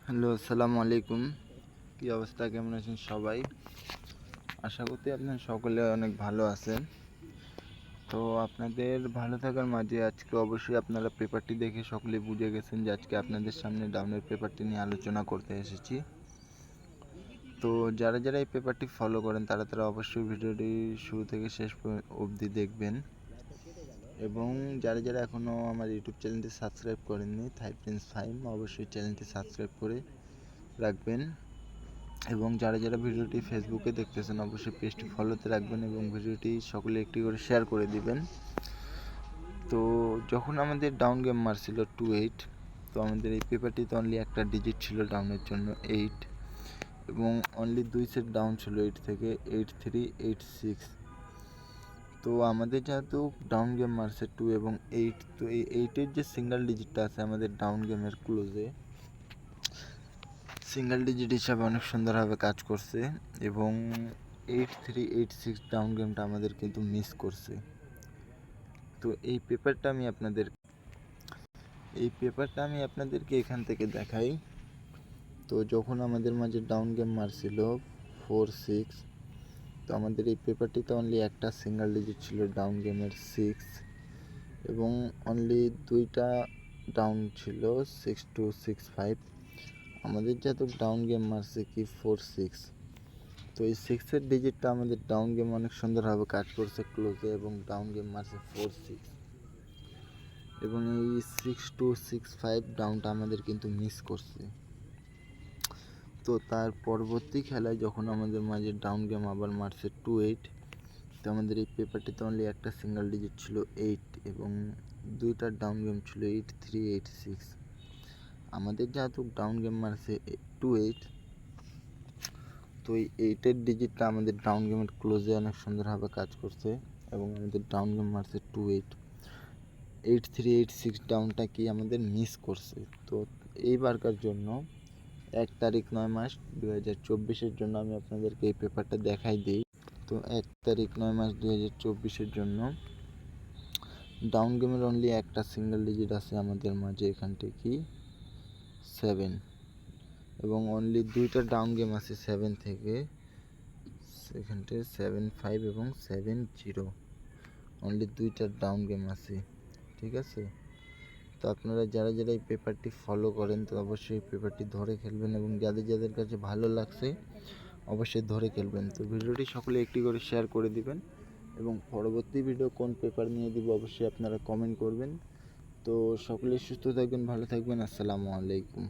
Hello, আসসালামু আলাইকুম। কী অবস্থা, কেমন আছেন সবাই? আশা করছি আপনারা সকলে অনেক ভালো আছেন। তো আপনাদের ভালো থাকার মাঝে আজকে অবশ্যই আপনারা পেপারটি দেখে সকলেই বুঝে গেছেন যে আজকে আপনাদের সামনে ডাউনের পেপারটি নিয়ে আলোচনা করতে এসেছি। তো যারা এই পেপারটি ফলো করেন তারা অবশ্যই ভিডিওটি শুরু থেকে শেষ অবধি দেখবেন। এবং যারা এখনও আমার ইউটিউব চ্যানেলটি সাবস্ক্রাইব করেননি, থাই প্রিন্স ফাইম, অবশ্যই চ্যানেলটি সাবস্ক্রাইব করে রাখবেন। এবং যারা ভিডিওটি ফেসবুকে দেখতেছেন অবশ্যই পেজটি ফলোতে রাখবেন এবং ভিডিওটি সকলে একটি করে শেয়ার করে দিবেন। তো যখন আমাদের ডাউন গেম মারছিল 2-8, তো আমাদের এই পেপারটিতে অনলি একটা ডিজিট ছিল ডাউনের জন্য 8, এবং অনলি 2 সেট ডাউন ছিল 8 থেকে 8-3, 8-6। তো আমাদের যেহেতু ডাউন গেম মারছে 2 এবং 8, তো এই 8-এর যে সিঙ্গেল ডিজিটটা আছে আমাদের ডাউন গেমের ক্লোজে, সিঙ্গেল ডিজিট হিসাবে অনেক সুন্দরভাবে কাজ করছে। এবং 8-3, 8-6 ডাউন গেমটা আমাদের কিন্তু মিস করছে। তো এই পেপারটা আমি আপনাদেরকে এখান থেকে দেখাই। তো যখন আমাদের মাঝে ডাউন গেম মারছিল 4-6, তো আমাদের এই পেপারটিতে অনলি একটা সিঙ্গেল ডিজিট ছিল ডাউন গেমের 6, এবং অনলি 2টা ডাউন ছিল 6-2, 6-5। আমাদের যেহেতু ডাউন গেম মারছে কি 4-6, তো এই 6-এর ডিজিটটা আমাদের ডাউন গেম অনেক সুন্দরভাবে কাজ করছে ক্লোজে, এবং ডাউন গেম মারছে 4-6, এবং এই 6-2, 6-5 ডাউনটা আমাদের কিন্তু মিস করছে। তো তার পরবর্তী খেলায় যখন আমাদের মাঝে ডাউন গেম আবার মারছে 2-8, তো আমাদের এই পেপারটিতে অনলি একটা সিঙ্গেল ডিজিট ছিল 8, এবং 2টা ডাউন গেম ছিল 8-3, 8-6। আমাদের যেহেতু ডাউন গেম মারছে 2-8, তো এই 8-এর ডিজিটটা আমাদের ডাউন গেমের ক্লোজে অনেক সুন্দরভাবে কাজ করছে, এবং আমাদের ডাউন গেম মারছে 2-8, 8-3, 8-6 ডাউনটা কি আমাদের মিস করছে। তো এইবারকার জন্য 1 তারিখ 9 মাস 2024-এর জন্য আমি আপনাদেরকে এই পেপারটা দেখাই দিই। তো 1 তারিখ 9 মাস 2024-এর জন্য ডাউন গেমের অনলি একটা সিঙ্গেল ডিজিট আছে আমাদের মাঝে, এখানটা কি 7, এবং অনলি 2টা ডাউন গেম আছে 7 থেকে, সেখানটা 7-5 এবং 7-0, অনলি 2টা ডাউন গেম আছে। ঠিক আছে, তো আপনারা যারা এই পেপারটি ফলো করেন তো অবশ্যই এই পেপারটি ধরে খেলবেন, এবং যাদের কাছে ভালো লাগছে অবশ্যই ধরে খেলবেন। তো ভিডিওটি সকলে একটি করে শেয়ার করে দিবেন, এবং পরবর্তী ভিডিও কোন পেপার নিয়ে দিব অবশ্যই আপনারা কমেন্ট করবেন। তো সকলেই সুস্থ থাকবেন, ভালো থাকবেন। আসসালামু আলাইকুম।